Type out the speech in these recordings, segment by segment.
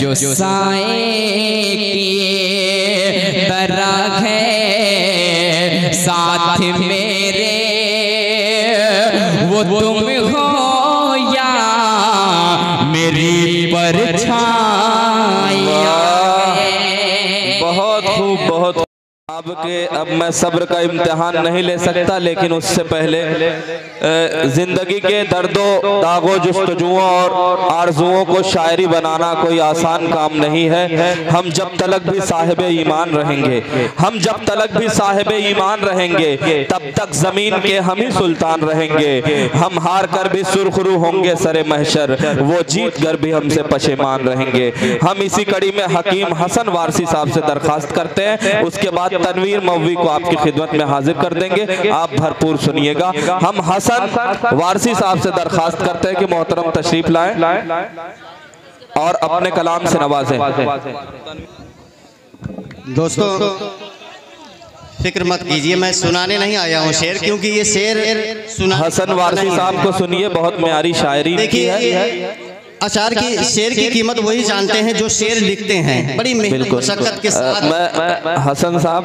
जो साए किए बराग है साथ मेरे, वो तुम हो या मेरी परछाइयाँ। बहुत खूब, बहुत अब मैं सब्र का इम्तिहान नहीं ले सकता, लेकिन उससे पहले जिंदगी के दर्दों दागों जुस्तजुओं और आरजुओं को शायरी बनाना कोई आसान काम नहीं है। हम जब तलक भी साहिब ईमान रहेंगे, हम जब तलक भी साहिब ईमान रहेंगे, तब तक जमीन के हम ही सुल्तान रहेंगे। हम हार कर भी सुरखरू होंगे सरे महशर, वो जीत कर भी हमसे पशेमान रहेंगे। हम इसी कड़ी में हकीम हसन वारसी साहब से दरखास्त करते हैं, उसके बाद तनवीर मौवी को आपकी खिदमत में हाजिर कर देंगे। आप भरपूर सुनिएगा। हम हसन वारसी साहब से दरखास्त करते हैं कि मोहतरम तशरीफ लाएं और अपने कलाम से नवाजें। दोस्तों फिक्र मत कीजिए, मैं सुनाने नहीं आया हूँ शेर, क्योंकि ये शेर सुना हसन वारसी साहब को सुनिए, बहुत म्यारी शायरी देखिए है। अशार की शेर की कीमत वही जानते हैं जो शेर लिखते हैं, बड़ी मेहनत मशक्कत के साथ। मैं हसन साहब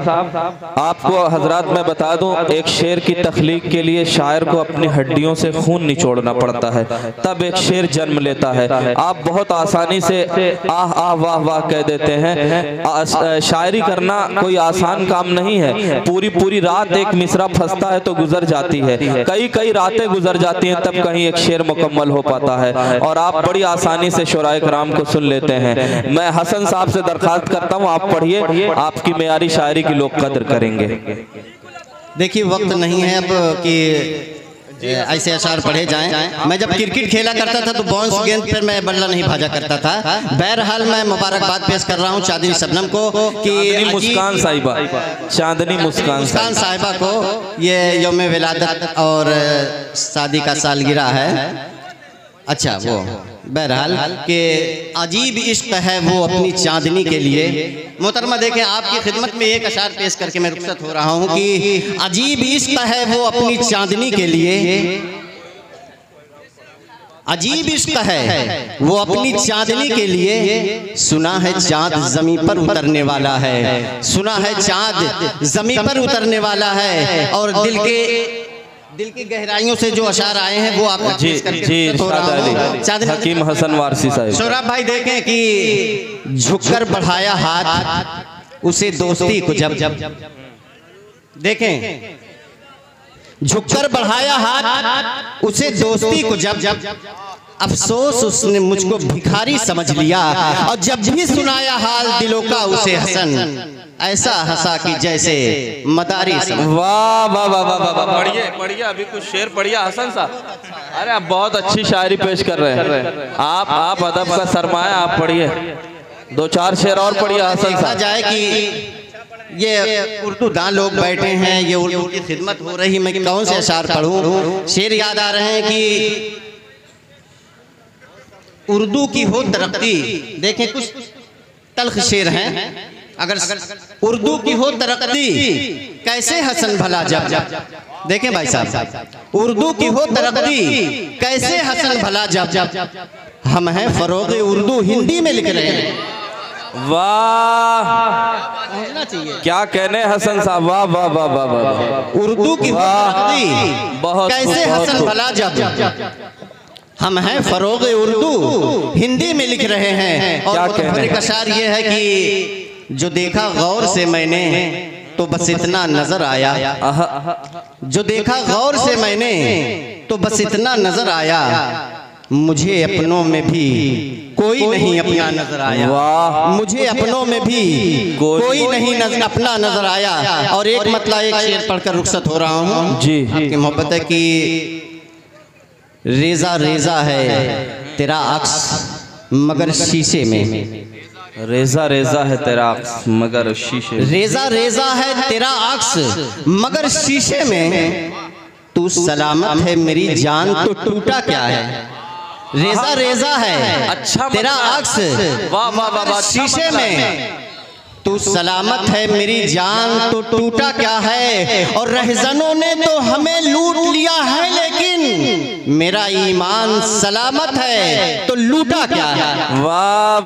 आपको हजरात मैं बता दूं, एक शेर की तख्लीक के लिए शायर को अपनी हड्डियों से खून निचोड़ना पड़ता है, तब एक शेर जन्म लेता है। आप बहुत आसानी से आह आह वाह वाह कह देते हैं। शायरी करना कोई आसान काम नहीं है। पूरी पूरी रात एक मिसरा फंसता है तो गुजर जाती है, कई कई रातें गुजर जाती हैं, तब कहीं एक शेर मुकम्मल हो पाता है। और आप बड़ी आसानी से शुराए कराम को सुन लेते हैं। मैं हसन साहब से दरखास्त करता हूं, आप पढ़िए, आपकी मेयारी शायरी की लोग कदर करेंगे। देखिए वक्त नहीं है अब कि ऐसे अशार पढ़े जाएं। मैं जब क्रिकेट खेला करता था तो बाउंस गेंद पर मैं बल्ला नहीं भाजा करता था। बहरहाल मैं मुबारकबाद पेश कर रहा हूं चांदनी शबनम को कि मुस्कान साहिबा, चांदनी मुस्कान साहिबा को ये यौम विलादत और शादी का सालगिरह है। अच्छा वो बहरहाल के अजीब इश्क है वो अपनी चांदनी के लिए। मोहतरमा देखें, आपकी खिदमत में एक अशार पेश करके मैं रुखसत हो रहा हूँ कि अजीब इश्क है वो अपनी चांदनी के लिए, अजीब इश्क है वो अपनी चांदनी के लिए। सुना है चांद जमीन पर उतरने वाला है, सुना है चांद जमीन पर उतरने वाला है। और दिल की गहराइयों से जो अशार आए हैं वो आप हकीम हसन वारसी साहब। सौरभ भाई देखें कि झुककर बढ़ाया हाथ उसे दोस्ती को जब देखें, झुककर बढ़ाया हाथ उसे दोस्ती को जब अफसोस उसने मुझको भिखारी समझ लिया। और जब भी सुनाया हाल दिलों का उसे हसन, ऐसा हंसा कि जैसे मदारी। वाह वाह वाह वाह वाह, पढ़िए पढ़िए, अभी कुछ शेर पढ़िए हसन साहब। अरे आप बहुत अच्छी शायरी पेश कर रहे हैं, आप अदब का सरमाया, आप पढ़िए, दो चार शेर और पढ़िए हसन साहब। जाए कि ये उर्दू दां लोग बैठे हैं, ये उर्दू की खिदमत हो रही, मैं कौन से अशार पढ़ूं। शेर याद आ रहे हैं कि उर्दू की हो तरक्की। देखें कुछ तल्ख शेर हैं। अगर उर्दू की हो तरक्की कैसे हसन भला जब देखें भाई साहब, उर्दू की हो तरक्की कैसे हसन भला जब हम हैं फरोग उर्दू हिंदी में लिख रहे हैं। वाह क्या कहने हसन साहब, वाह वाह वाह वाह वाह। उर्दू की हो तरक्की बहुत कैसे हसन भला जब हम हैं फरोग उर्दू हिंदी में लिख रहे हैं। और मुतफर्रिक अशार ये है कि जो देखा गौर से मैंने तो बस इतना नजर आया, जो देखा गौर से मैंने तो बस इतना नजर आया, मुझे अपनों में भी कोई नहीं अपना नजर आया। मुझे अपनों में भी कोई नहीं अपना नजर आया। और एक मतलब एक शेर पढ़कर रुखसत हो रहा हूँ जी। आपकी मोहब्बत है कि रेजा रेजा है तेरा अक्स मगर शीशे में, रेजा रेजा है तेरा अक्स मगर शीशे, रेजा रेजा है तेरा अक्स मगर शीशे में, तू सलामत है मेरी जान तो टूटा क्या है। रेजा रेजा है अच्छा तेरा अक्स वाह वाह वाह शीशे में, तू सलामत है मेरी जान तो टूटा क्या है। और रहजनों ने तो हमें लूट लिया है लेकिन मेरा ईमान सलामत है तो लूटा क्या है। वाह।